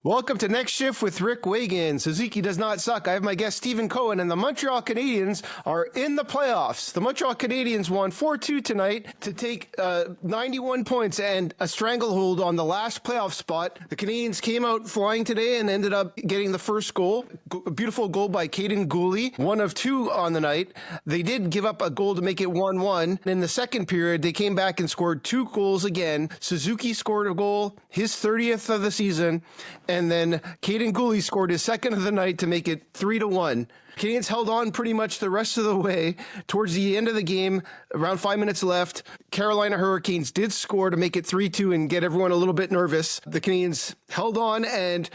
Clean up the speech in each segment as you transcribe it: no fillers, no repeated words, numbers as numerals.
Welcome to Next Shift with Rick Wagan. Suzuki does not suck. I have my guest Stephen Cohen, and the Montreal Canadiens are in the playoffs. The Montreal Canadiens won 4-2 tonight to take 91 points and a stranglehold on the last playoff spot. The Canadiens came out flying today and ended up getting the first goal. A beautiful goal by Kaiden Guhle, one of two on the night. They did give up a goal to make it 1-1. In the second period, they came back and scored two goals again. Suzuki scored a goal, his 30th of the season, and then Kaiden Guhle scored his second of the night to make it 3-1. Canadiens held on pretty much the rest of the way. Towards the end of the game, around 5 minutes left, Carolina Hurricanes did score to make it 3-2 and get everyone a little bit nervous. The Canadiens held on, and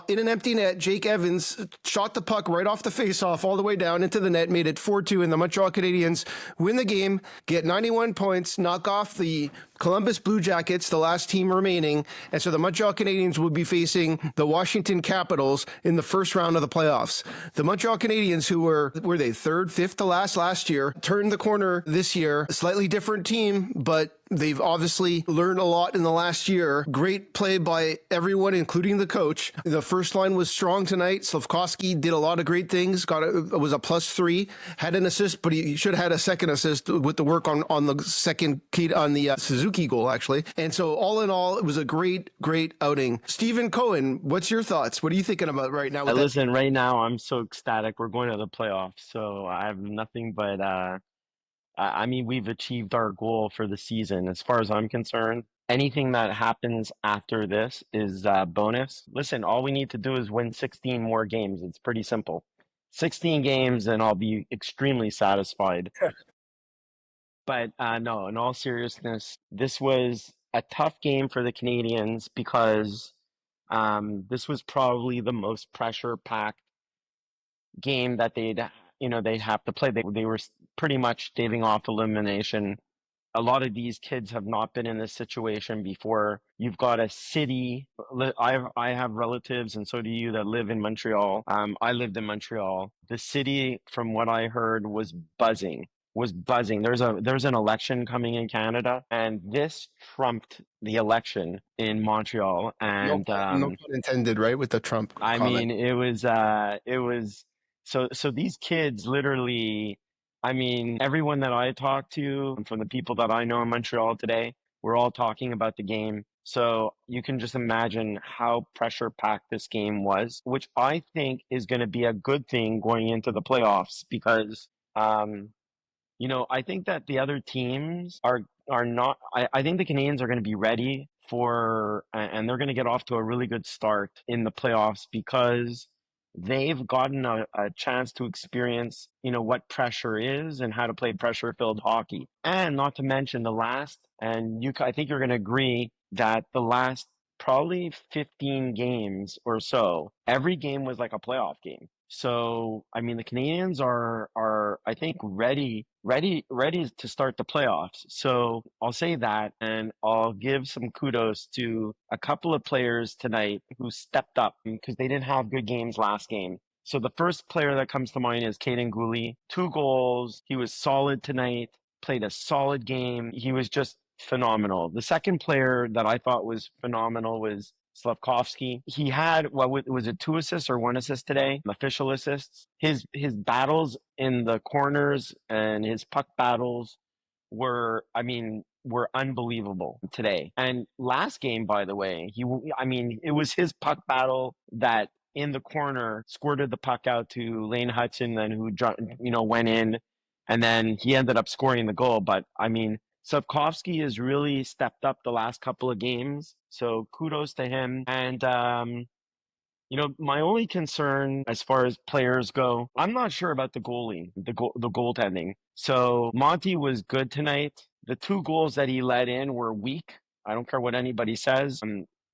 in an empty net, Jake Evans shot the puck right off the faceoff all the way down into the net, made it 4-2, and the Montreal Canadiens win the game, get 91 points, knock off the Columbus Blue Jackets, the last team remaining, and so the Montreal Canadiens will be facing the Washington Capitals in the first round of the playoffs. The Montreal Canadiens, who were they third, fifth to last year, turned the corner this year. A slightly different team, but they've obviously learned a lot in the last year. Great play by everyone, including the coach. The first line was strong tonight. Slafkovsky did a lot of great things. Was a +3. Had an assist, but he should have had a second assist with the work on the second on the Suzuki goal, actually. And so all in all, it was a great outing. Stephen Cohen, what's your thoughts? What are you thinking about right now? Listen, right now I'm so ecstatic. We're going to the playoffs, so I have nothing but I mean, we've achieved our goal for the season. As far as I'm concerned, anything that happens after this is bonus. Listen, all we need to do is win 16 more games. It's pretty simple. 16 games and I'll be extremely satisfied. But no, in all seriousness, this was a tough game for the Canadiens because this was probably the most pressure-packed game that they'd have to play. They were pretty much staving off elimination. A lot of these kids have not been in this situation before. You've got a city. I have relatives, and so do you, that live in Montreal. I lived in Montreal. The city, from what I heard, was buzzing. There's an election coming in Canada, and this trumped the election in Montreal. And no pun intended, right? With the Trump comment. I mean, it was. So these kids literally, I mean, everyone that I talked to, from the people that I know in Montreal today, we're all talking about the game. So you can just imagine how pressure-packed this game was, which I think is going to be a good thing going into the playoffs because, I think that the other teams are not. I think the Canadiens are going to be ready and they're going to get off to a really good start in the playoffs because they've gotten a chance to experience, what pressure is and how to play pressure-filled hockey. And not to mention I think you're going to agree that the last probably 15 games or so, every game was like a playoff game. So, I mean, the Canadiens are I think ready to start the playoffs. So I'll say that, and I'll give some kudos to a couple of players tonight who stepped up because they didn't have good games last game. So the first player that comes to mind is Kaiden Guhle. 2 goals. He was solid tonight, played a solid game. He was just phenomenal. The second player that I thought was phenomenal was Slafkovsky. He had, was it 2 assists or 1 assist today? Official assists. His battles in the corners and his puck battles were unbelievable today. And last game, by the way, it was his puck battle that in the corner squirted the puck out to Lane Hudson, then who went in, and then he ended up scoring the goal. But I mean, Slafkovsky has really stepped up the last couple of games, so kudos to him. And my only concern as far as players go, I'm not sure about the goalie, the goaltending. So Monty was good tonight. The 2 goals that he let in were weak. I don't care what anybody says.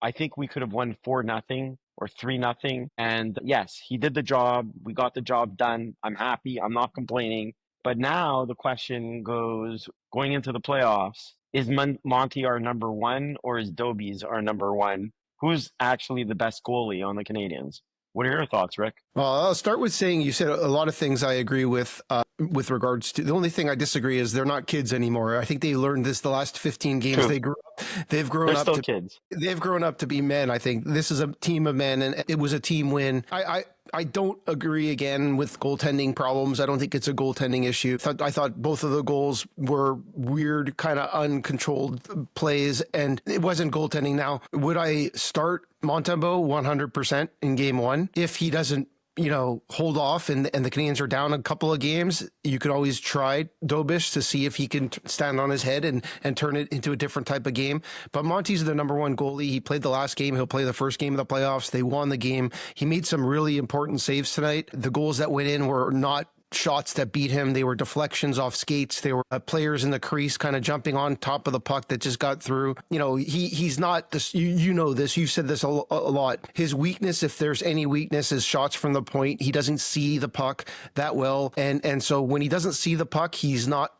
I think we could have won 4-0 or 3-0. And yes, he did the job. We got the job done. I'm happy. I'm not complaining. But now the question goes, going into the playoffs, is Monty our number 1 or is Dobies our number 1? Who's actually the best goalie on the Canadiens? What are your thoughts, Rick? Well, I'll start with saying you said a lot of things I agree with regards to. The only thing I disagree is they're not kids anymore. I think they learned this the last 15 games True. they grew up. They've grown They're up still to kids. They've grown up to be men. I think this is a team of men, and it was a team win. I don't agree again with goaltending problems. I don't think it's a goaltending issue. I thought both of the goals were weird, kind of uncontrolled plays, and it wasn't goaltending. Now, would I start Montembeault 100% in game one if he doesn't hold off and the Canadiens are down a couple of games? You could always try Dobish to see if he can stand on his head and turn it into a different type of game. But Monty's the number one goalie. He played the last game. He'll play the first game of the playoffs. They won the game. He made some really important saves tonight. The goals that went in were not shots that beat him. They were deflections off skates. They were players in the crease kind of jumping on top of the puck that just got through. He's not this, you know this, you've said this a lot. His weakness, if there's any weakness, is shots from the point. He doesn't see the puck that well. And so when he doesn't see the puck, he's not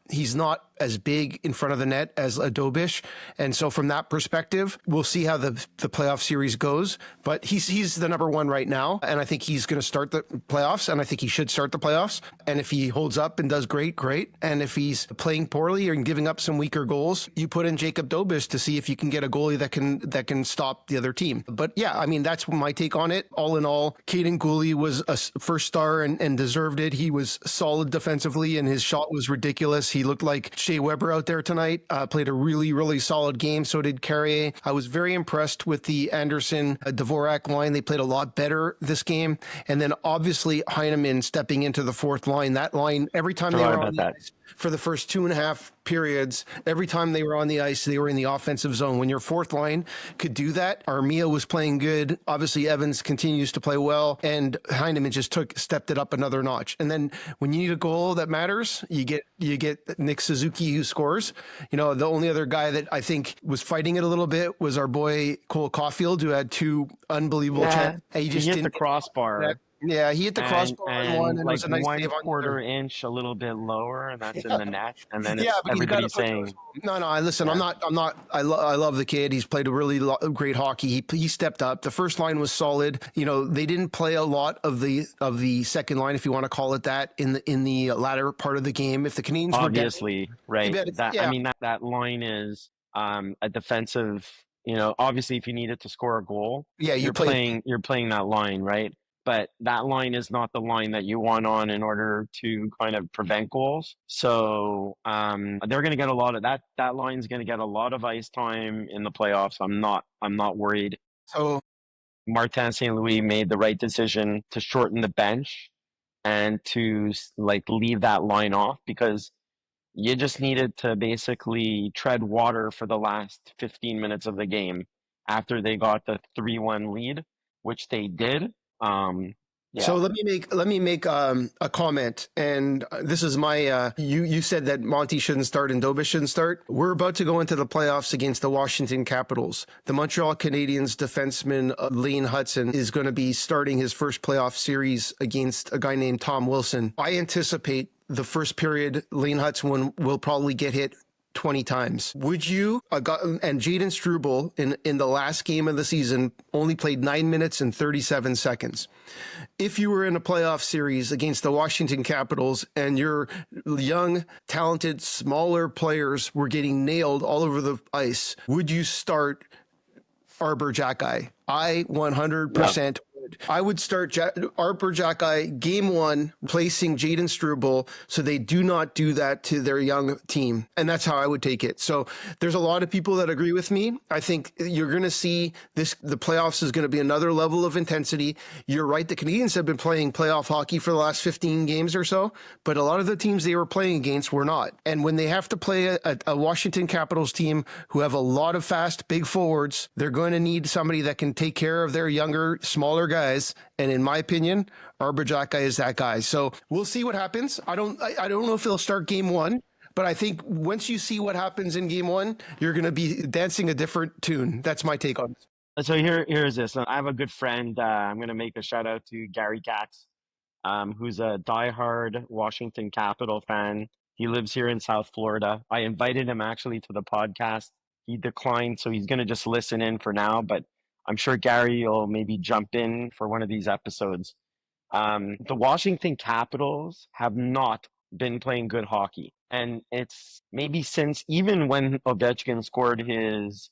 as big in front of the net as a Dobish. And so from that perspective, we'll see how the playoff series goes. But he's the number one right now. And I think he's going to start the playoffs. And I think he should start the playoffs. And if he holds up and does great. And if he's playing poorly or giving up some weaker goals, you put in Jacob Dobish to see if you can get a goalie that can stop the other team. But yeah, I mean, that's my take on it. All in all, Kaiden Guhle was a first star and deserved it. He was solid defensively and his shot was ridiculous. He looked like Shea Weber out there tonight, played a really, really solid game. So did Carrier. I was very impressed with the Anderson Dvorak line. They played a lot better this game. And then obviously Heineman stepping into the fourth line. That line, every time they were on the ice for the first 2.5 periods, every time they were on the ice, they were in the offensive zone. When your fourth line could do that, Armia was playing good. Obviously Evans continues to play well, and Heineman just stepped it up another notch. And then when you need a goal that matters, you get Nick Suzuki who scores. The only other guy that I think was fighting it a little bit was our boy Cole Caulfield, who had 2 unbelievable chances. He just hit the crossbar. Yeah, he hit the crossbar on one, and like it was a nice save on 1/4 inch a little bit lower, and that's in the net. And then everybody's saying, "No, listen, I'm not. I love the kid. He's played a really great hockey. He stepped up. The first line was solid. They didn't play a lot of the second line, if you want to call it that, in the latter part of the game. If the Canadiens obviously, right? I mean, that line is a defensive. Obviously, if you needed to score a goal, you're playing that line, right? But that line is not the line that you want on in order to kind of prevent goals. So they're going to get a lot of that. That line's going to get a lot of ice time in the playoffs. I'm not worried. So Martin St. Louis made the right decision to shorten the bench and to leave that line off, because you just needed to basically tread water for the last 15 minutes of the game after they got the 3-1 lead, which they did. So let me make a comment, and this is my you said that Monty shouldn't start and Dobish shouldn't start. We're about to go into the playoffs against the Washington Capitals. The Montreal Canadiens defenseman Lane Hudson is going to be starting his first playoff series against a guy named Tom Wilson. I anticipate the first period Lane Hudson will probably get hit 20 times. Would you, and Jaden Struble in the last game of the season only played 9 minutes and 37 seconds. If you were in a playoff series against the Washington Capitals and your young, talented, smaller players were getting nailed all over the ice, would you start Arbor Xhekaj? I 100% I would start Arbor Xhekaj game one, replacing Jaden Struble, so they do not do that to their young team. And that's how I would take it. So there's a lot of people that agree with me. I think you're going to see this. The playoffs is going to be another level of intensity. You're right. The Canadiens have been playing playoff hockey for the last 15 games or so, but a lot of the teams they were playing against were not. And when they have to play a Washington Capitals team who have a lot of fast, big forwards, they're going to need somebody that can take care of their younger, smaller guys. And in my opinion, Arbor Xhekaj is that guy. So we'll see what happens. I don't know if he'll start game one, but I think once you see what happens in game one, you're going to be dancing a different tune. That's my take on it. So here's this. I have a good friend. I'm going to make a shout out to Gary Katz, who's a diehard Washington Capital fan. He lives here in South Florida. I invited him actually to the podcast. He declined, so he's going to just listen in for now. But I'm sure Gary will maybe jump in for one of these episodes. The Washington Capitals have not been playing good hockey. And it's maybe since even when Ovechkin scored his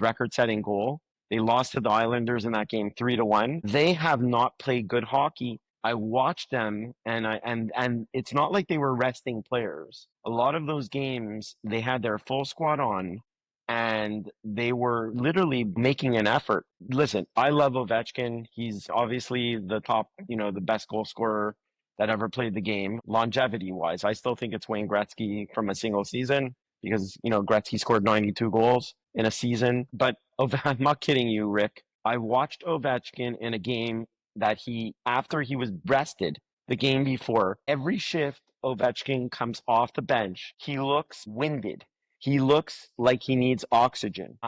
record-setting goal, they lost to the Islanders in that game 3-1. They have not played good hockey. I watched them, and it's not like they were resting players. A lot of those games, they had their full squad on, and they were literally making an effort. Listen, I love Ovechkin. He's obviously the top, the best goal scorer that ever played the game, longevity-wise. I still think it's Wayne Gretzky from a single season because, Gretzky scored 92 goals in a season. But I'm not kidding you, Rick. I watched Ovechkin in a game that after he was rested the game before, every shift Ovechkin comes off the bench, he looks winded. He looks like he needs oxygen.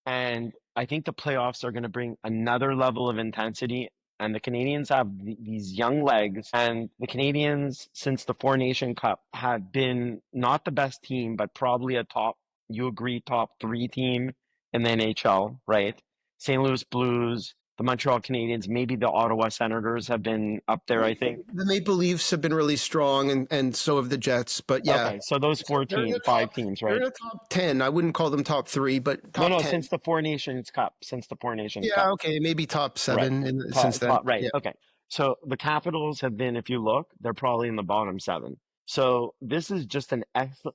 And I think the playoffs are going to bring another level of intensity. And the Canadiens have these young legs. And the Canadiens, since the Four Nation Cup, have been not the best team, but probably top 3 team in the NHL, right? St. Louis Blues, the Montreal Canadiens, maybe the Ottawa Senators have been up there, I think. The Maple Leafs have been really strong, and so have the Jets. But yeah. Okay, so those 5 teams, right? They're in the top 10. I wouldn't call them top 3, but top 10. Since the Four Nations Cup. Yeah, okay, maybe top 7 right. since then. Right, yeah. Okay. So the Capitals have been, if you look, they're probably in the bottom 7. So this is just an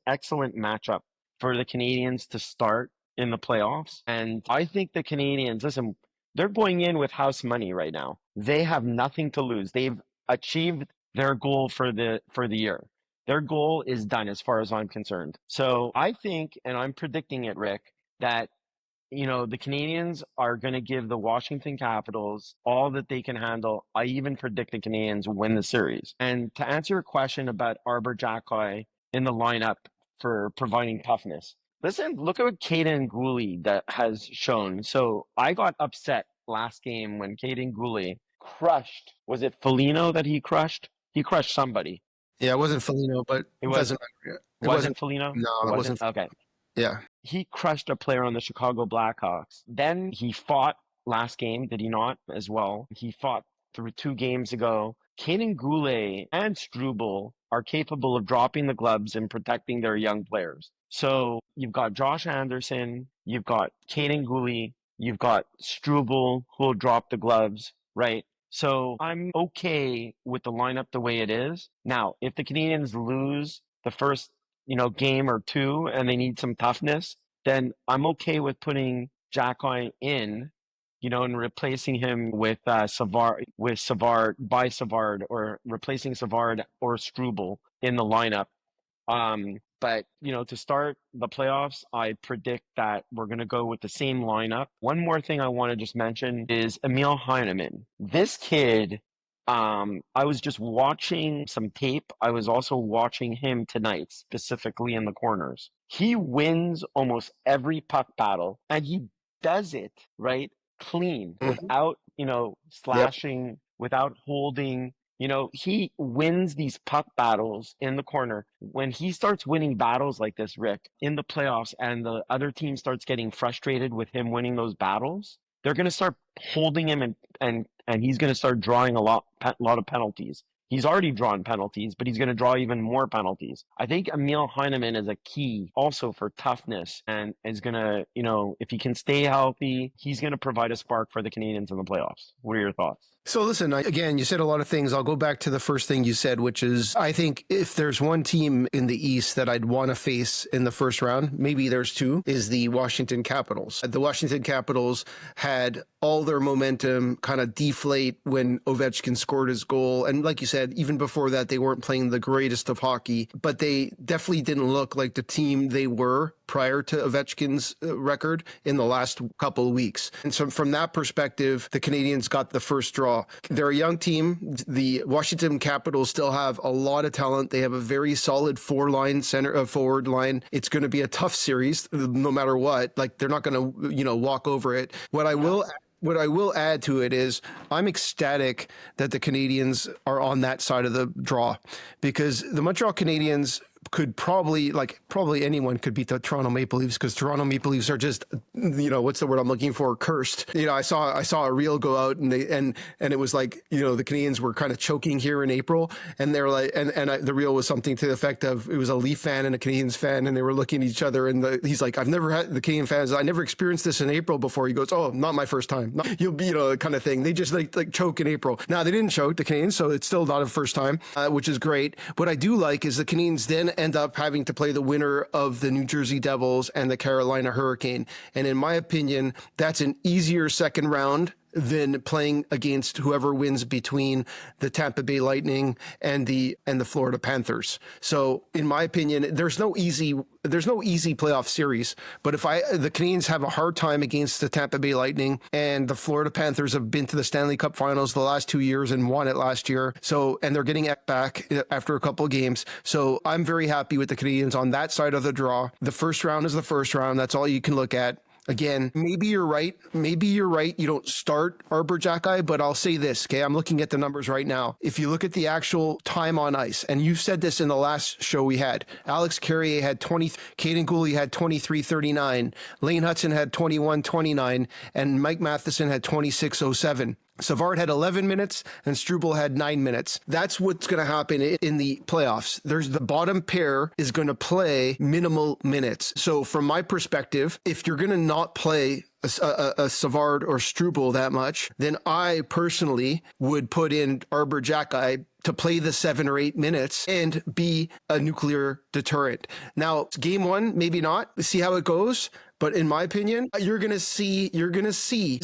excellent matchup for the Canadiens to start in the playoffs. And I think the Canadiens, listen, they're going in with house money right now. They have nothing to lose. They've achieved their goal for the year. Their goal is done as far as I'm concerned. So I think, and I'm predicting it, Rick, that the Canadiens are going to give the Washington Capitals all that they can handle. I even predict the Canadiens win the series. And to answer your question about Arbor Xhekaj in the lineup for providing toughness, listen, look at what Kaiden Guhle that has shown. So I got upset last game when Kaiden Guhle crushed. Was it Foligno that he crushed? He crushed somebody. Yeah, it wasn't Foligno, but it doesn't matter. It wasn't Foligno? No, it wasn't. Okay. Yeah. He crushed a player on the Chicago Blackhawks. Then he fought last game, did he not, as well? He fought through 2 games ago. Kaiden Guhle and Struble are capable of dropping the gloves and protecting their young players. So you've got Josh Anderson, you've got Kaiden Guhle, you've got Struble who will drop the gloves, right? So I'm okay with the lineup the way it is. Now, if the Canadiens lose the first game or 2 and they need some toughness, then I'm okay with putting Xhekaj in, and replacing him with Savard, or replacing Savard or Struble in the lineup. But to start the playoffs, I predict that we're going to go with the same lineup. One more thing I want to just mention is Emil Heineman. This kid, I was just watching some tape. I was also watching him tonight, specifically in the corners. He wins almost every puck battle, and he does it, right, clean, without, slashing, without holding. He wins these puck battles in the corner. When he starts winning battles like this, Rick, in the playoffs, and the other team starts getting frustrated with him winning those battles, they're going to start holding him, and he's going to start drawing a lot of penalties. He's already drawn penalties, but he's going to draw even more penalties. I think Emil Heineman is a key also for toughness, and is going to, if he can stay healthy, he's going to provide a spark for the Canadiens in the playoffs. What are your thoughts? So listen, again, you said a lot of things. I'll go back to the first thing you said, which is I think if there's one team in the East that I'd want to face in the first round, maybe there's 2, is the Washington Capitals. The Washington Capitals had all their momentum kind of deflate when Ovechkin scored his goal. And like you said, even before that, they weren't playing the greatest of hockey, but they definitely didn't look like the team they were prior to Ovechkin's record in the last couple of weeks. And so from that perspective, the Canadiens got the first draw. They're a young team. The Washington Capitals still have a lot of talent. They have a very solid forward line. It's going to be a tough series no matter what. Like, they're not going to, walk over it. What I will add to it is I'm ecstatic that the Canadiens are on that side of the draw, because the Montreal Canadiens could probably anyone could beat the Toronto Maple Leafs, because Toronto Maple Leafs are just, what's the word I'm looking for? Cursed. I saw a reel go out, and it was like, the Canadiens were kind of choking here in April, and they're like, the reel was something to the effect of, it was a Leaf fan and a Canadiens fan, and they were looking at each other, and he's like, I've never had the Canadian fans, I never experienced this in April before. He goes, oh, not my first time. You'll be, kind of thing. They just like choke in April. Now, they didn't choke, the Canadiens, so it's still not a first time, which is great. What I do like is the Canadiens then end up having to play the winner of the New Jersey Devils and the Carolina Hurricane. And in my opinion, that's an easier second round than playing against whoever wins between the Tampa Bay Lightning and the Florida Panthers. So in my opinion, there's no easy playoff series. But if the Canadiens have a hard time against the Tampa Bay Lightning, and the Florida Panthers have been to the Stanley Cup Finals the last 2 years and won it last year. And they're getting it back after a couple of games. So I'm very happy with the Canadiens on that side of the draw. The first round is the first round. That's all you can look at. Again, maybe you're right. You don't start Arbor Jacki, but I'll say this, okay? I'm looking at the numbers right now. If you look at the actual time on ice, and you said this in the last show we had, Alex Carrier had 20, Kaiden Guhle had 23:39, Lane Hutson had 21:29, and Mike Matheson had 26:07. Savard had 11 minutes and Struble had 9 minutes. That's what's going to happen in the playoffs. The bottom pair is going to play minimal minutes. So from my perspective, if you're going to not play a Savard or Struble that much, then I personally would put in Arbor Jacki to play the 7 or 8 minutes and be a nuclear deterrent. Now, game one, maybe not. See how it goes. But in my opinion, you're gonna see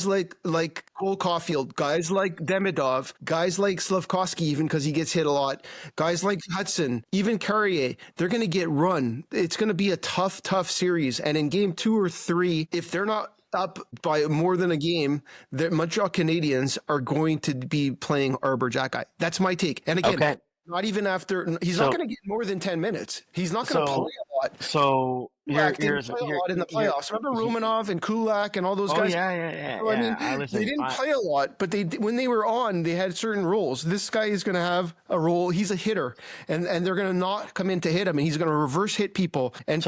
like Cole Caulfield, guys like Demidov, guys like Slavkovsky, even because he gets hit a lot, guys like Hudson, even Carrier, they're gonna get run. It's gonna be a tough series. And in game 2 or 3, if they're not up by more than a game, the Montreal Canadiens are going to be playing Arbor Jacki. That's my take. And again, Okay. not even after, he's not going to get more than 10 minutes. He's not going to play a lot. So Kulak didn't play a lot in the playoffs. Remember Romanov and Kulak and all those guys? Yeah. So, I mean, they didn't play a lot, but when they were on, they had certain roles. This guy is going to have a role. He's a hitter, and they're going to not come in to hit him, and he's going to reverse hit people, and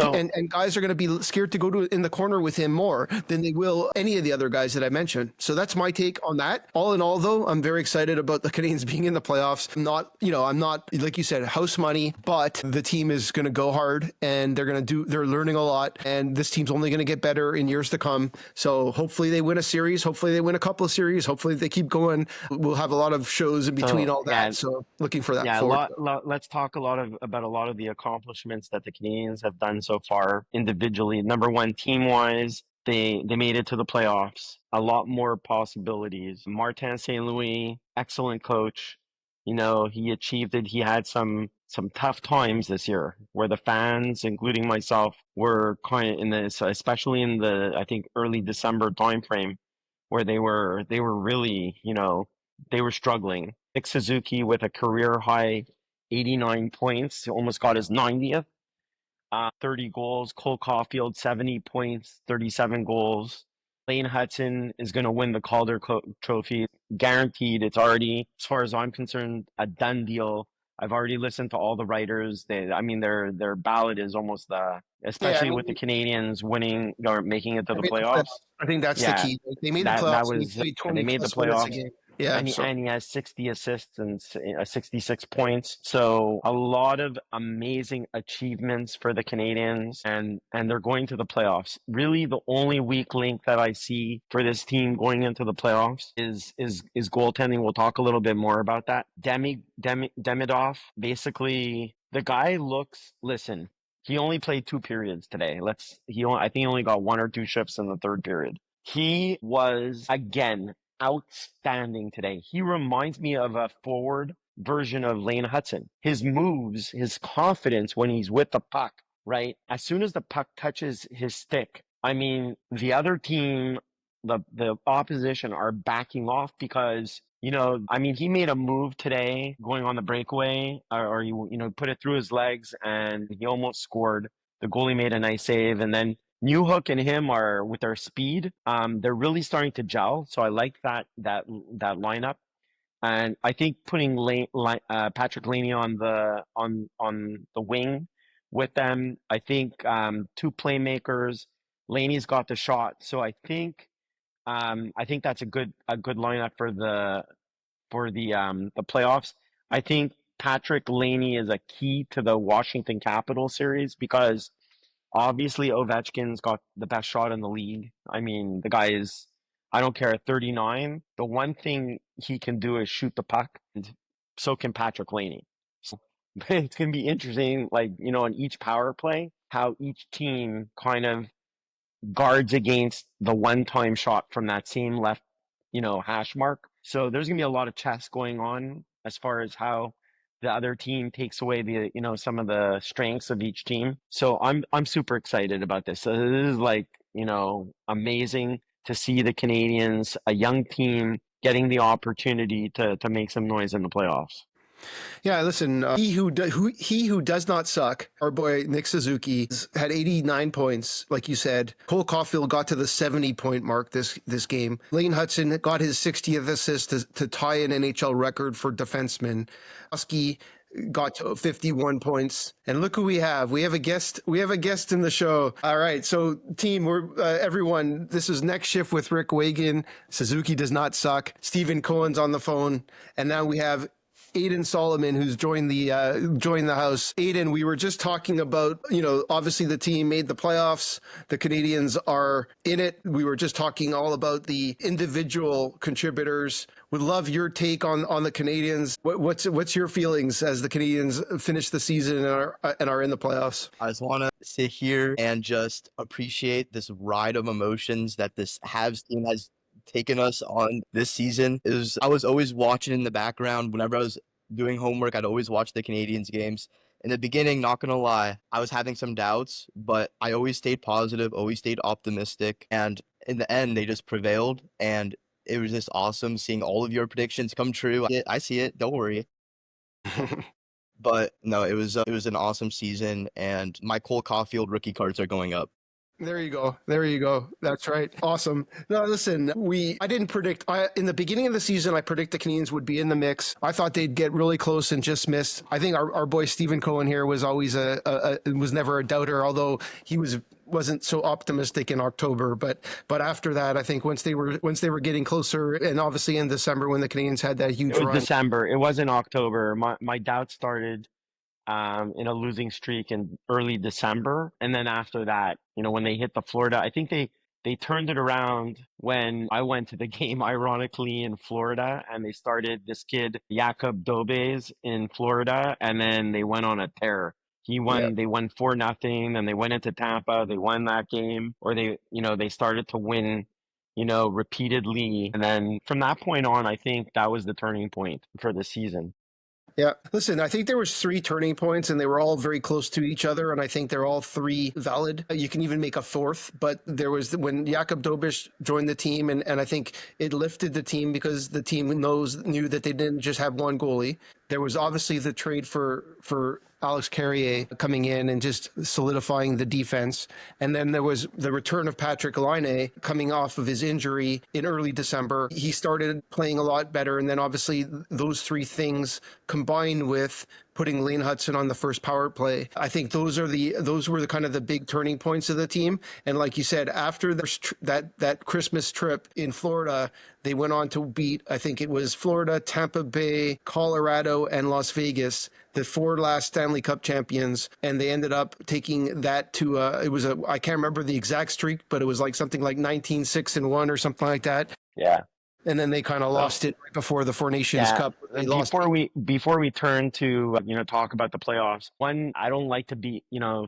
guys are going to be scared to go in the corner with him more than they will any of the other guys that I mentioned. So that's my take on that. All in all, though, I'm very excited about the Canadiens being in the playoffs. I'm not, like you said, house money, but the team is going to go hard, and they're learning a lot, and this team's only going to get better in years to come. So hopefully they win a series. Hopefully they win a couple of series. Hopefully they keep going. We'll have a lot of shows in between all that. So looking for that. Yeah, let's talk about a lot of the accomplishments that the Canadiens have done so far individually. Number one, team-wise, they made it to the playoffs. A lot more possibilities. Martin St. Louis, excellent coach. He achieved it. He had some tough times this year where the fans, including myself, were kind of in this, especially in the, I think, early December timeframe, where they were really, they were struggling. Nick Suzuki with a career high 89 points, almost got his 90th. 30 goals. Cole Caulfield, 70 points, 37 goals. Lane Hutson is going to win the Calder Trophy. Guaranteed. It's already, as far as I'm concerned, a done deal. I've already listened to all the writers. Their ballot is almost especially with the Canadiens winning or making it to the playoffs. I think that's the key. They made the playoffs. They made the playoffs. Yeah, and he has 60 assists and 66 points. So a lot of amazing achievements for the Canadiens, and they're going to the playoffs. Really, the only weak link that I see for this team going into the playoffs is goaltending. We'll talk a little bit more about that. Demidov, basically, the guy looks. Listen, he only played 2 periods today. I think he only got 1 or 2 shifts in the third period. He was again outstanding today. He reminds me of a forward version of Lane Hutson. His moves, his confidence when he's with the puck, right? As soon as the puck touches his stick, I mean, the other team, the opposition are backing off because, he made a move today going on the breakaway or put it through his legs and he almost scored. The goalie made a nice save, and then Newhook and him are with their speed. They're really starting to gel. So I like that lineup, and I think putting Patrick Laney on the wing with them. I think two playmakers. Laney's got the shot, so I think that's a good lineup for the playoffs. I think Patrick Laney is a key to the Washington Capitals series because obviously Ovechkin's got the best shot in the league. I mean, the guy is, I don't care, at 39. The one thing he can do is shoot the puck, and so can Patrick Laney. So it's going to be interesting, like, on each power play, how each team kind of guards against the one-time shot from that same left, hash mark. So there's gonna be a lot of chess going on as far as how the other team takes away some of the strengths of each team. So I'm super excited about this. So this is like, amazing to see the Canadians, a young team, getting the opportunity to make some noise in the playoffs. Yeah, listen, he who does not suck, our boy Nick Suzuki, had 89 points, like you said. Cole Caulfield got to the 70-point mark this game. Lane Hudson got his 60th assist to tie an NHL record for defensemen. Husky got to 51 points. And look who we have. We have a guest. We have a guest in the show. All right. So team, we're everyone, this is Next Shift with Rick Wagan. Suzuki does not suck. Stephen Cohen's on the phone. And now we have Aiden Solomon, who's joined the house. Aiden, we were just talking about, obviously the team made the playoffs. The Canadians are in it. We were just talking all about the individual contributors. Would love your take on the Canadians. What's your feelings as the Canadians finish the season and are in the playoffs? I just want to sit here and just appreciate this ride of emotions that this Habs team has taken us on this season. I was always watching in the background. Whenever I was doing homework, I'd always watch the Canadians games. In the beginning, not gonna lie, I was having some doubts, but I always stayed positive, always stayed optimistic, and in the end, they just prevailed, and it was just awesome seeing all of your predictions come true. I see it. Don't worry. But no, it was an awesome season, and my Cole Caulfield rookie cards are going up. There you go. There you go. That's right. Awesome. No, listen, I didn't predict. In the beginning of the season, I predicted the Canadians would be in the mix. I thought they'd get really close and just missed. I think our boy Stephen Cohen here was always was never a doubter, although he wasn't so optimistic in October. But after that, I think once they were getting closer, and obviously in December when the Canadians had that huge It was run. December. It wasn't October. My doubt started in a losing streak in early December. And then after that, when they hit the Florida, I think they turned it around when I went to the game, ironically, in Florida, and they started this kid, Jakob Dobes, in Florida, and then they went on a tear. They won 4-0, then they went into Tampa, they won that game, or they started to win, repeatedly. And then from that point on, I think that was the turning point for the season. Yeah. Listen, I think there was 3 turning points and they were all very close to each other. And I think they're all 3 valid. You can even make a 4th, but there was when Jakob Dobish joined the team and I think it lifted the team because the team knew that they didn't just have one goalie. There was obviously the trade for Alex Carrier coming in and just solidifying the defense. And then there was the return of Patrick Laine coming off of his injury in early December. He started playing a lot better. And then obviously those 3 things combined with putting Lane Hudson on the first power play. I think those were the kind of the big turning points of the team. And like you said, after that Christmas trip in Florida, they went on to beat, I think it was Florida, Tampa Bay, Colorado, and Las Vegas, the 4 last Stanley Cup champions. And they ended up taking that to, I can't remember the exact streak, but it was like something like 19-6-1 or something like that. Yeah. And then they kind of lost it right before the Four Nations Cup. Before we turn to talk about the playoffs, I don't like to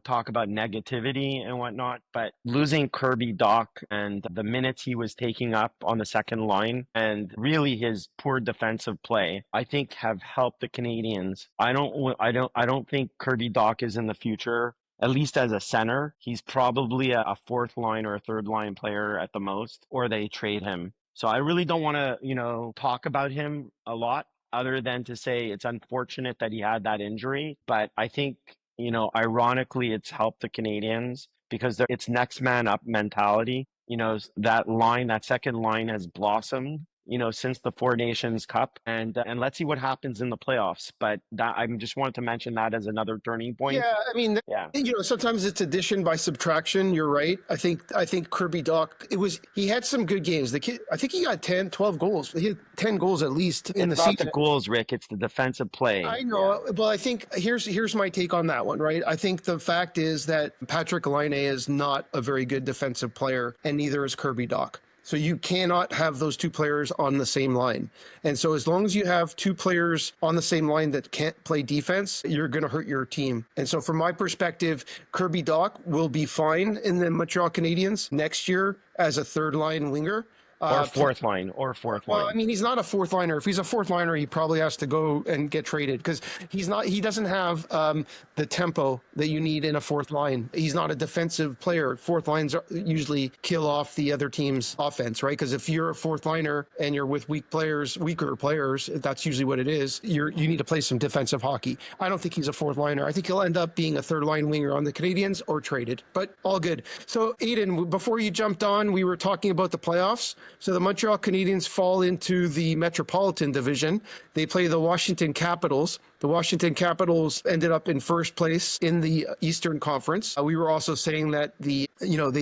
talk about negativity and whatnot, but losing Kirby Dach and the minutes he was taking up on the second line and really his poor defensive play, I think have helped the Canadians. I don't think Kirby Dach is in the future. At least as a center, he's probably a 4th line or a 3rd line player at the most, or they trade him. So I really don't want to, talk about him a lot other than to say it's unfortunate that he had that injury. But I think, ironically, it's helped the Canadians because it's next man up mentality. That second line has blossomed, since the Four Nations Cup, and let's see what happens in the playoffs. But that I just wanted to mention that as another turning point. Yeah, I mean, Yeah. sometimes it's addition by subtraction. You're right. I think Kirby Doc, he had some good games. The kid, I think he got 10, 12 goals. He had 10 goals at least in the It's not season. the goals, Rick. It's the defensive play. I know, but I think here's my take on that one, right? I think the fact is that Patrick Laine is not a very good defensive player, and neither is Kirby Doc. So you cannot have those two players on the same line. And so as long as you have two players on the same line that can't play defense, you're going to hurt your team. And so from my perspective, Kirby Doc will be fine in the Montreal Canadiens next year as a third line winger. Or fourth line. Well, I mean, he's not a fourth liner. If he's a fourth liner, he probably has to go and get traded because he doesn't have the tempo that you need in a fourth line. He's not a defensive player. Fourth lines usually kill off the other team's offense, right? Because if you're a fourth liner and you're with weaker players, that's usually what it is. You need to play some defensive hockey. I don't think he's a fourth liner. I think he'll end up being a third line winger on the Canadiens or traded, but all good. So Aiden, before you jumped on, we were talking about the playoffs. So the Montreal Canadiens fall into the Metropolitan Division. They play the Washington Capitals. The Washington Capitals ended up in first place in the Eastern Conference. We were also saying that they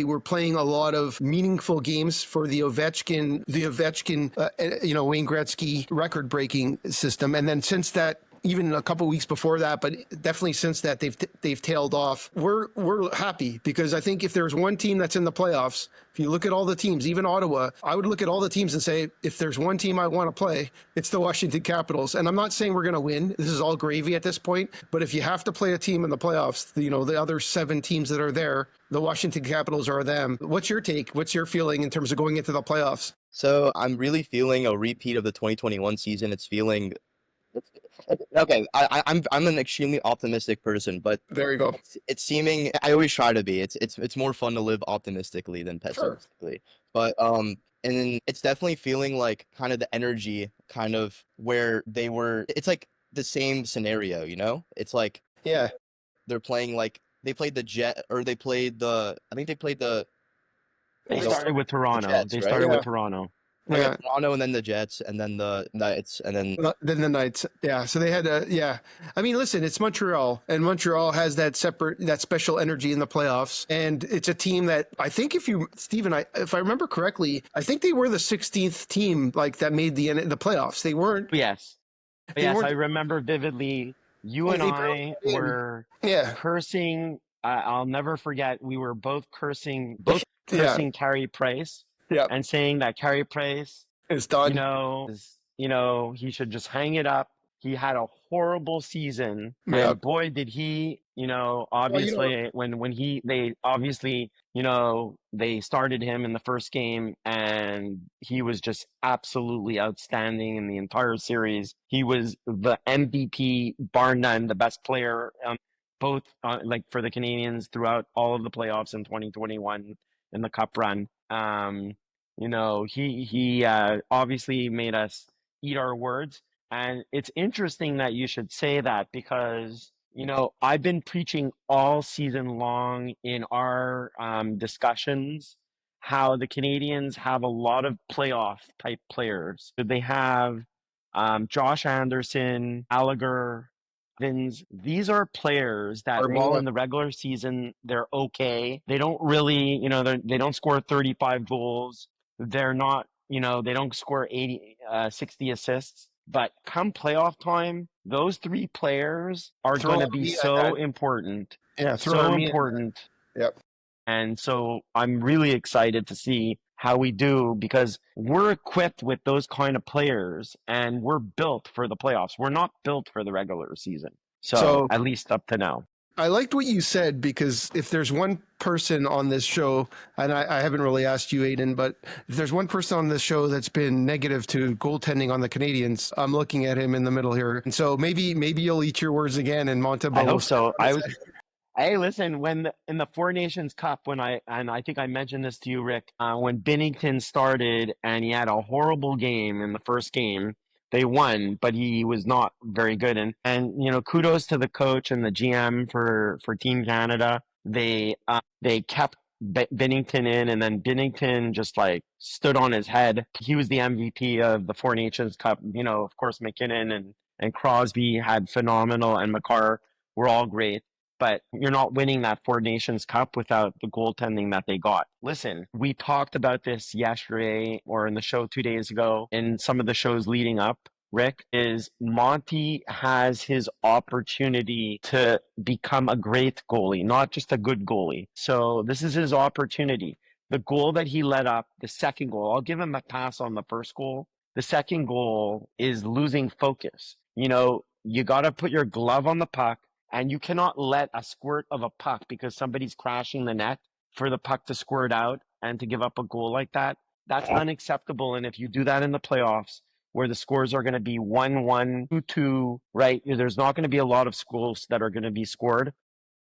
were playing a lot of meaningful games for the Ovechkin, Wayne Gretzky record-breaking system. And then since that, even a couple weeks before that, but definitely since that, they've tailed off. We're happy because I think if there's one team that's in the playoffs, if you look at all the teams, even Ottawa, I would look at all the teams and say, if there's one team I want to play, it's the Washington Capitals. And I'm not saying we're going to win. This is all gravy at this point. But if you have to play a team in the playoffs, the other 7 teams that are there, the Washington Capitals are them. What's your take? What's your feeling in terms of going into the playoffs? So I'm really feeling a repeat of the 2021 season. It's feeling okay. I'm an extremely optimistic person, but there you go. It's seeming. I always try to be. It's more fun to live optimistically than pessimistically. Sure. But and then it's definitely feeling like kind of the energy, kind of where they were. It's like the same scenario, It's like they're playing like they played the Jet or they played the. I think they played the. They started with Toronto. Jets, they started with Toronto. Yeah. Toronto and then the Jets and then the Knights and then the Knights. Yeah. So they had I mean, listen, it's Montreal and Montreal has that special energy in the playoffs. And it's a team that I think if I remember correctly, I think they were the 16th team that made the playoffs. They weren't. Yes. I remember vividly. You and I were cursing. I'll never forget. We were both cursing Carey Price. Yeah. And saying that Carey Price is done. He should just hang it up. He had a horrible season. Yeah. And boy, did he, obviously they started him in the first game and he was just absolutely outstanding in the entire series. He was the MVP, bar none, the best player, both for the Canadiens throughout all of the playoffs in 2021 in the Cup run. He obviously made us eat our words. And it's interesting that you should say that because, I've been preaching all season long in our discussions how the Canadiens have a lot of playoff type players. They have Josh Anderson, Gallagher, these are players that while in the regular season, they're okay. They don't really, they don't score 35 goals. They're not, they don't score 60 assists. But come playoff time, those 3 players are going to be so important. Yeah, so important. Yep. And so I'm really excited to see how we do because we're equipped with those kind of players and we're built for the playoffs. We're not built for the regular season. So at least up to now. I liked what you said because if there's one person on this show, and I haven't really asked you, Aiden, but if there's one person on this show that's been negative to goaltending on the Canadiens, I'm looking at him in the middle here. And so maybe you'll eat your words again and Montebo. I hope so. Hey, listen, in the Four Nations Cup, I think I mentioned this to you, Rick, when Binnington started and he had a horrible game in the first game, they won, but he was not very good. And kudos to the coach and the GM for Team Canada. They kept Binnington in, and then Binnington just like stood on his head. He was the MVP of the Four Nations Cup. Of course, McKinnon and Crosby had phenomenal, and Makar were all great. But you're not winning that Four Nations Cup without the goaltending that they got. Listen, we talked about this yesterday or in the show 2 days ago, in some of the shows leading up. Rick, is Monty has his opportunity to become a great goalie, not just a good goalie. So this is his opportunity. The goal that he let up, the second goal, I'll give him a pass on the first goal. The second goal is losing focus. You got to put your glove on the puck, and you cannot let a squirt of a puck because somebody's crashing the net for the puck to squirt out and to give up a goal like that. That's unacceptable. And if you do that in the playoffs, where the scores are going to be 1-1, 2-2, right? There's not going to be a lot of goals that are going to be scored.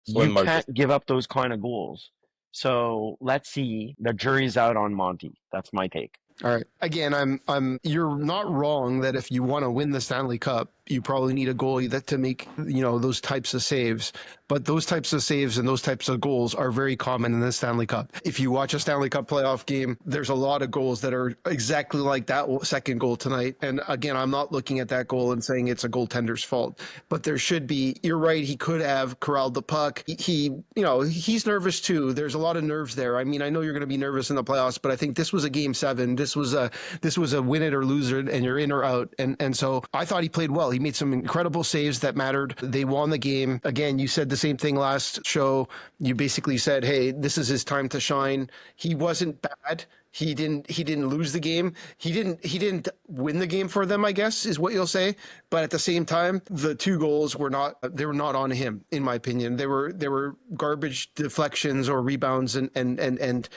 You can't give up those kind of goals. So let's see. The jury's out on Monty. That's my take. All right. Again, you're not wrong that if you want to win the Stanley Cup, you probably need a goalie to make, those types of saves. But those types of saves and those types of goals are very common in the Stanley Cup. If you watch a Stanley Cup playoff game, there's a lot of goals that are exactly like that second goal tonight. And again, I'm not looking at that goal and saying it's a goaltender's fault, but there should be. You're right. He could have corralled the puck. He's nervous too. There's a lot of nerves there. I mean, I know you're going to be nervous in the playoffs, but I think this was a game 7. This was a win it or lose it, and you're in or out. And so I thought he played well. He made some incredible saves that mattered. They won the game. Again, you said the same thing last show. You basically said, hey, this is his time to shine. He wasn't bad. He didn't lose the game. He didn't win the game for them, I guess, is what you'll say. But at the same time, the 2 goals were not on him, in my opinion. They were garbage deflections or rebounds and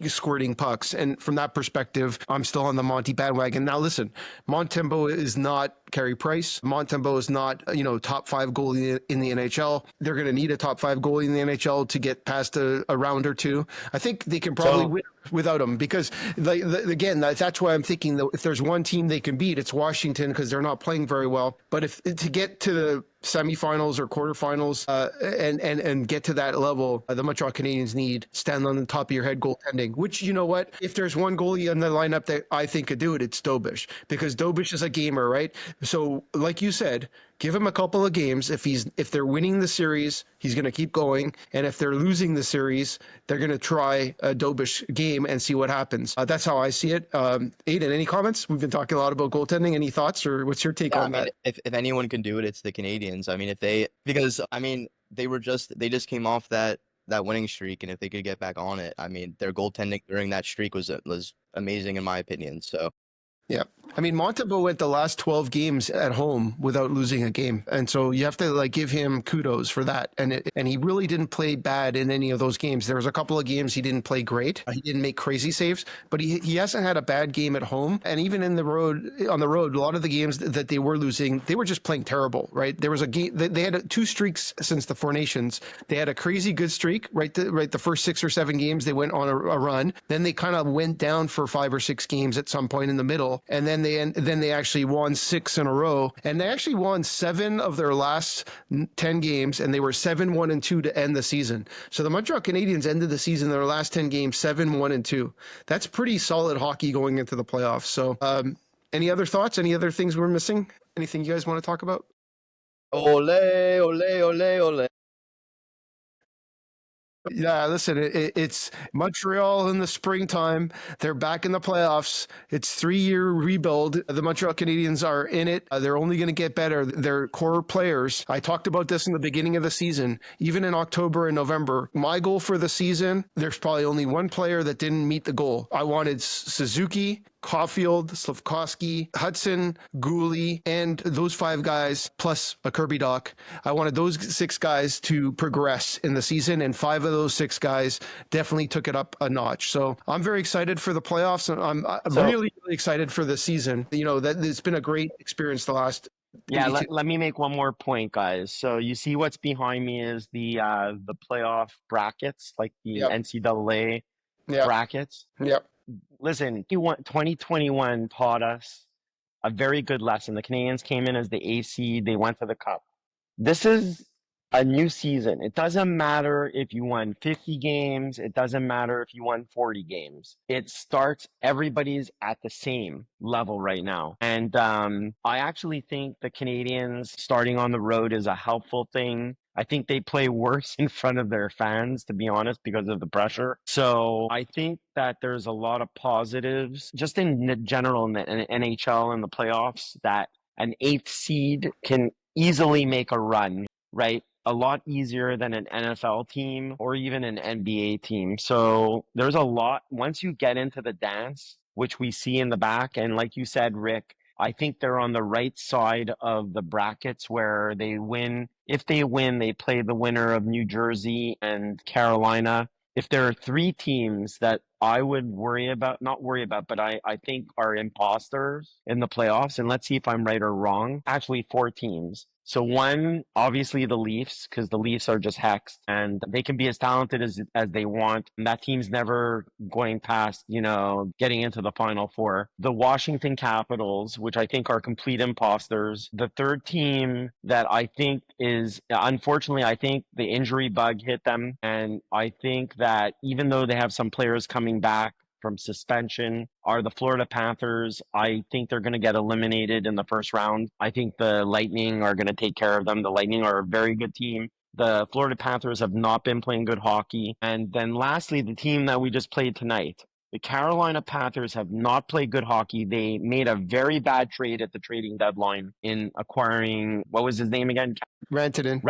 squirting pucks. And from that perspective, I'm still on the Monty bandwagon. Now listen, Montembeault is not Carey Price. Montembeault is not, top 5 goalie in the NHL. They're going to need a top 5 goalie in the NHL to get past a round or two. I think they can probably win without him, because again, that's why I'm thinking that if there's one team they can beat, it's Washington, because they're not playing very well. But if to get to the semifinals or quarterfinals and get to that level, the Montreal Canadiens need stand on the top of your head goaltending, which, you know what, if there's one goalie in the lineup that I think could do it, it's Dobish, because Dobish is a gamer, right? So like you said, give him a couple of games. If they're winning the series, he's going to keep going. And if they're losing the series, they're going to try a Dobish game and see what happens. That's how I see it. Aiden, any comments? We've been talking a lot about goaltending. Any thoughts, or what's your take on that? If anyone can do it, it's the Canadiens. I mean, they just came off that winning streak, and if they could get back on it, I mean, their goaltending during that streak was amazing in my opinion. So. Yeah. I mean, Montembeault went the last 12 games at home without losing a game. And so you have to give him kudos for that. And he really didn't play bad in any of those games. There was a couple of games he didn't play great. He didn't make crazy saves, but he hasn't had a bad game at home. And even on the road, a lot of the games that they were losing, they were just playing terrible, right? There was a game, they had 2 streaks since the Four Nations. They had a crazy good streak, right? The first 6 or 7 games, they went on a run. Then they kind of went down for 5 or 6 games at some point in the middle. And then they actually won 6 in a row, and they actually won 7 of their last 10 games, and they were 7-1-2 to end the season. So the Montreal Canadiens ended the season, their last 10 games, 7-1-2. That's pretty solid hockey going into the playoffs. So any other thoughts? Any other things we're missing? Anything you guys want to talk about? Ole, ole, ole, ole. Yeah, listen, it's Montreal in the springtime. They're back in the playoffs. It's 3-year rebuild. The Montreal Canadiens are in it. They're only going to get better. Their core players. I talked about this in the beginning of the season, even in October and November. My goal for the season, there's probably only one player that didn't meet the goal. I wanted Suzuki, Caulfield, Slafkovsky, Hudson, Guhle, and those 5 guys, plus a Kirby Doc. I wanted those 6 guys to progress in the season, and 5 of those 6 guys definitely took it up a notch. So I'm very excited for the playoffs, and I'm really, really excited for the season. That it's been a great experience the last. Yeah, let me make one more point, guys. So you see what's behind me is the playoff brackets, like the NCAA brackets. Yep. Listen, 2021 taught us a very good lesson. The Canadiens came in as the A seed. They went to the Cup. This is a new season. It doesn't matter if you won 50 games. It doesn't matter if you won 40 games. It starts, everybody's at the same level right now. And I actually think the Canadians starting on the road is a helpful thing. I think they play worse in front of their fans, to be honest, because of the pressure. So I think that there's a lot of positives just in general in the NHL and the playoffs, that an eighth seed can easily make a run, right? A lot easier than an NFL team or even an NBA team. So there's a lot, once you get into the dance, which we see in the back, and like you said, Rick, I think they're on the right side of the brackets where they win. If they win, they play the winner of New Jersey and Carolina. If there are three teams that I would not worry about, but I think are imposters in the playoffs, and let's see if I'm right or wrong, actually four teams. So one, obviously the Leafs, because the Leafs are just hexed and they can be as talented as they want. And that team's never going past, getting into the Final Four. The Washington Capitals, which I think are complete imposters. The third team that I think is, unfortunately, I think the injury bug hit them. And I think that even though they have some players coming back from suspension, are the Florida Panthers. I think they're going to get eliminated in the first round. I think the Lightning are going to take care of them. The Lightning are a very good team. The Florida Panthers have not been playing good hockey. And then lastly, the team that we just played tonight, the Carolina Panthers, have not played good hockey. They made a very bad trade at the trading deadline in acquiring, what was his name again? Rantanen,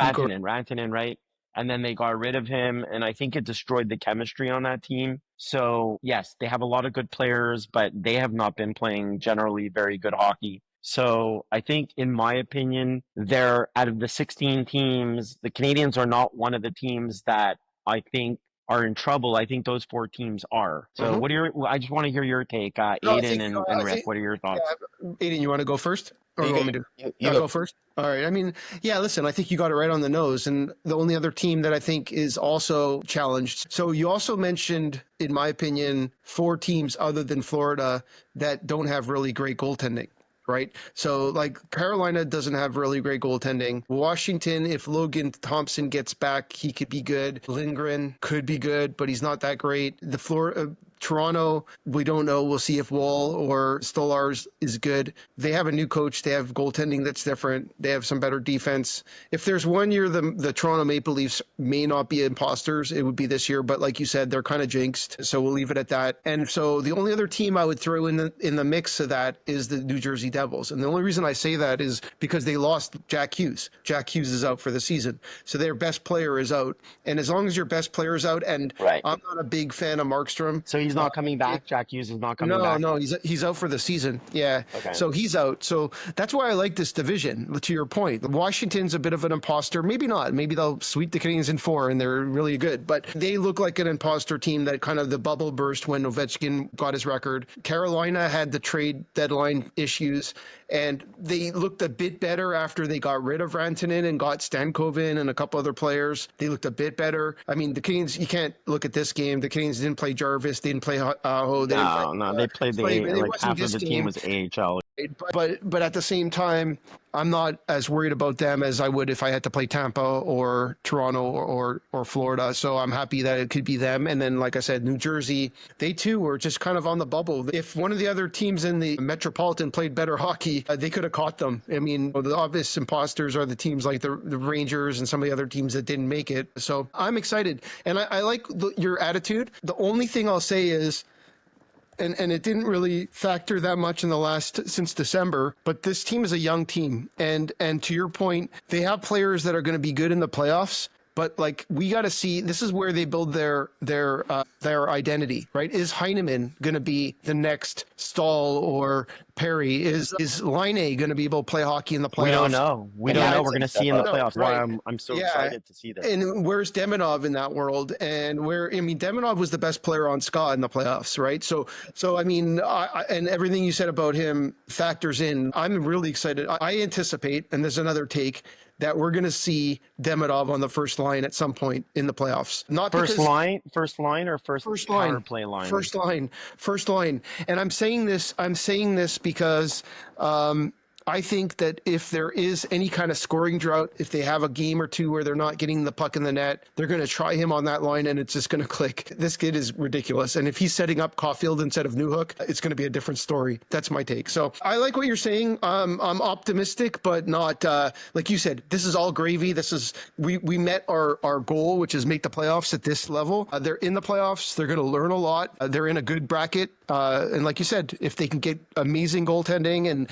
right? And then they got rid of him, and I think it destroyed the chemistry on that team. So, yes, they have a lot of good players, but they have not been playing generally very good hockey. So I think, in my opinion, they're out of the 16 teams, the Canadians are not one of the teams that I think are in trouble. I think those four teams are. So I just want to hear your take, Aiden and Rick. What are your thoughts? Yeah, Aiden, you want to go first? Or you want me to go first? All right. I mean, yeah, listen, I think you got it right on the nose. And the only other team that I think is also challenged. So you also mentioned, in my opinion, four teams other than Florida that don't have really great goaltending. Right. So like Carolina doesn't have really great goaltending. Washington, if Logan Thompson gets back, he could be good. Lindgren could be good, but he's not that great. Toronto, we don't know. We'll see if Wall or Stolarz is good. They have a new coach. They have goaltending that's different. They have some better defense. If there's one year the Toronto Maple Leafs may not be imposters, it would be this year. But like you said, they're kind of jinxed. So we'll leave it at that. And so the only other team I would throw in the mix of that is the New Jersey Devils. And the only reason I say that is because they lost Jack Hughes. Jack Hughes is out for the season. So their best player is out. And as long as your best player is out, and right. I'm not a big fan of Markstrom. So he's not coming back. Jack Hughes is not coming back. No, he's out for the season. Yeah. Okay. So he's out. So that's why I like this division. To your point, Washington's a bit of an imposter. Maybe not. Maybe they'll sweep the Canadiens in 4 and they're really good. But they look like an imposter team that kind of the bubble burst when Ovechkin got his record. Carolina had the trade deadline issues, and they looked a bit better after they got rid of Rantanen and got Stankoven and a couple other players. They looked a bit better. I mean, the Canadiens, you can't look at this game. The Canadiens didn't play Jarvis. They didn't play Aho. They played half of the team was AHL. But at the same time, I'm not as worried about them as I would if I had to play Tampa or Toronto or Florida. So I'm happy that it could be them. And then, like I said, New Jersey, they too were just kind of on the bubble. If one of the other teams in the Metropolitan played better hockey, they could have caught them. I mean, the obvious imposters are the teams like the Rangers and some of the other teams that didn't make it. So I'm excited. And I like your attitude. The only thing I'll say is, and it didn't really factor that much in since December, but this team is a young team. And to your point, they have players that are going to be good in the playoffs. But like, we got to see, this is where they build their identity, right? Is Heineman going to be the next Stahl or Perry? Is Laine going to be able to play hockey in the playoffs? We don't know. We don't know. We're going to see in the playoffs. Right. Why I'm so excited to see that. And where's Demonov in that world? And Demonov was the best player on SKA in the playoffs, right? So I mean, and everything you said about him factors in. I'm really excited. I anticipate, and there's another take, that we're going to see Demidov on the first line at some point in the playoffs. Not first line or first power play line? First line. And I'm saying this because I think that if there is any kind of scoring drought, if they have a game or two where they're not getting the puck in the net, they're going to try him on that line and it's just going to click. This kid is ridiculous. And if he's setting up Caulfield instead of Newhook, it's going to be a different story. That's my take. So I like what you're saying. I'm optimistic, but not, like you said, this is all gravy. We met our goal, which is make the playoffs at this level. They're in the playoffs. They're going to learn a lot. They're in a good bracket. And like you said, if they can get amazing goaltending and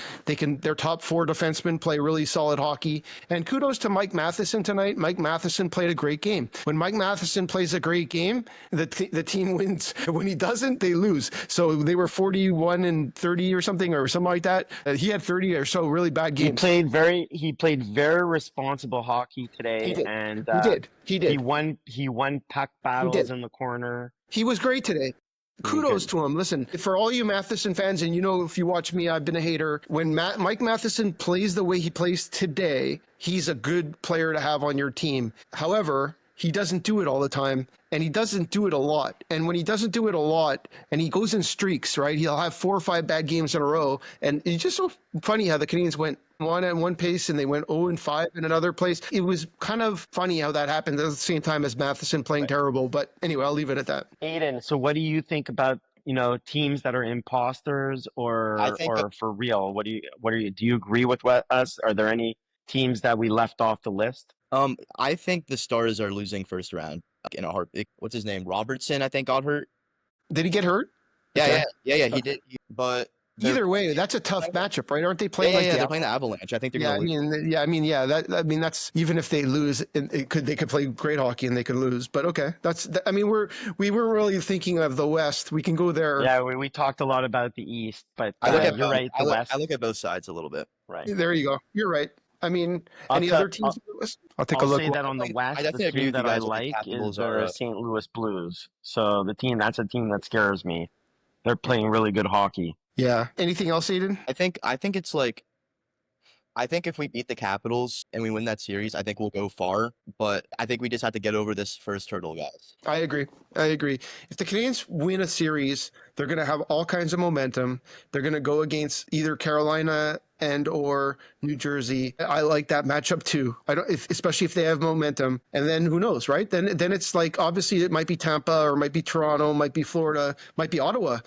their top 4 defensemen play really solid hockey. And kudos to Mike Matheson tonight. Mike Matheson played a great game. When Mike Matheson plays a great game, the team wins. When he doesn't, they lose. So they were 41-30 or something like that. He had 30 or so really bad games. He played very responsible hockey today. He did. And He did. He won puck battles in the corner. He was great today. Kudos to him. Listen, for all you Matheson fans, and if you watch me, I've been a hater. When Mike Matheson plays the way he plays today, he's a good player to have on your team. However, he doesn't do it all the time, and he doesn't do it a lot. And when he doesn't do it a lot, and he goes in streaks, right? He'll have 4 or 5 bad games in a row. And it's just so funny how the Canadiens went at one pace and they went 0-5 in another place. It was kind of funny how that happened at the same time as Matheson playing terrible. But anyway, I'll leave it at that. Aiden, so what do you think about teams that are imposters or for real? Do you agree with us? Are there any teams that we left off the list? I think the Stars are losing first round in a heartbeat. What's his name? Robertson, I think, got hurt. Did he get hurt? Yeah, he did. But either way, that's a tough matchup, right? Aren't they playing? They're playing the Avalanche. I think they're going to lose. That's even if they lose, they could play great hockey and they could lose. But okay, we weren't really thinking of the West. We can go there. Yeah, we talked a lot about the East, but you're right. The West. I look at both sides a little bit. Right. There you go. You're right. Any other teams? I'll take a look. I'll say that on the West, the team that I like is the St. Louis Blues. So that's a team that scares me. They're playing really good hockey. Yeah. Anything else, Aiden? I think it's like, I think if we beat the Capitals and we win that series, I think we'll go far. But I think we just have to get over this first hurdle, guys. I agree. If the Canadiens win a series, they're going to have all kinds of momentum. They're going to go against either Carolina and or New Jersey. I like that matchup too. Especially if they have momentum. And then who knows, right? Then it's like, obviously it might be Tampa or might be Toronto, might be Florida, might be Ottawa.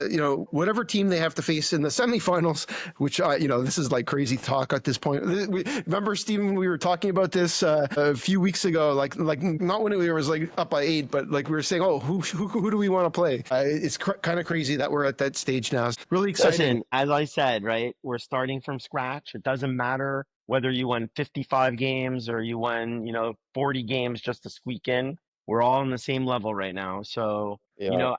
Whatever team they have to face in the semifinals, which this is like crazy talk at this point. Remember, Steven, we were talking about this a few weeks ago, like not when we was like up by 8, but like we were saying, oh, who do we want to play? It's kind of crazy that we're at that stage now. It's really exciting. Listen, as I said, right, we're starting from scratch. It doesn't matter whether you won 55 games or you won, 40 games just to squeak in. We're all on the same level right now. So,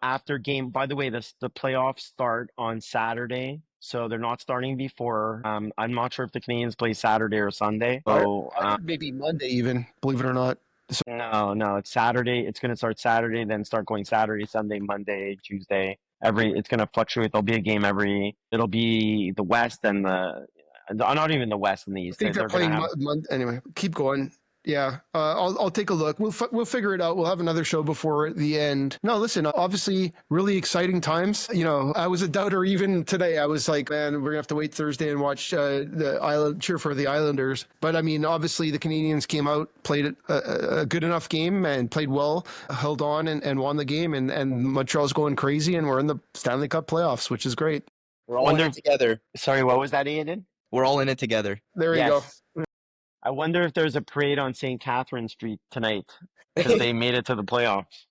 after game, by the way, the playoffs start on Saturday. So they're not starting before. I'm not sure if the Canadiens play Saturday or Sunday. So maybe Monday even, believe it or not. So, no, it's Saturday. It's going to start Saturday, then start going Saturday, Sunday, Monday, Tuesday. It's going to fluctuate. There'll be a game it'll be the West and not even the West and the East. I think they're playing anyway. Keep going. Yeah, I'll take a look. We'll figure it out. We'll have another show before the end. No, listen, obviously really exciting times. I was a doubter even today. I was like, man, we're gonna have to wait Thursday and watch cheer for the Islanders. But obviously the Canadiens came out, played a good enough game and played well, held on and won the game. And Montreal's going crazy, and we're in the Stanley Cup playoffs, which is great. We're all in it together. Sorry, what was that, Aiden? We're all in it together. There you go. I wonder if there's a parade on St. Catherine Street tonight because they made it to the playoffs.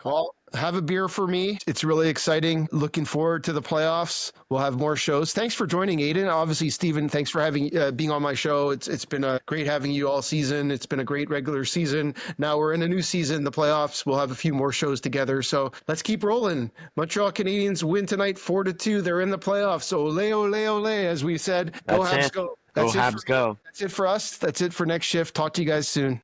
Well, have a beer for me. It's really exciting. Looking forward to the playoffs. We'll have more shows. Thanks for joining, Aiden. Obviously, Steven, thanks for being on my show. It's been great having you all season. It's been a great regular season. Now we're in a new season, the playoffs. We'll have a few more shows together. So let's keep rolling. Montreal Canadiens win tonight 4-2. They're in the playoffs. So ole, ole, ole, as we said. Go Habs, go. Go Habs, go. That's it for us. That's it for Next Shift. Talk to you guys soon.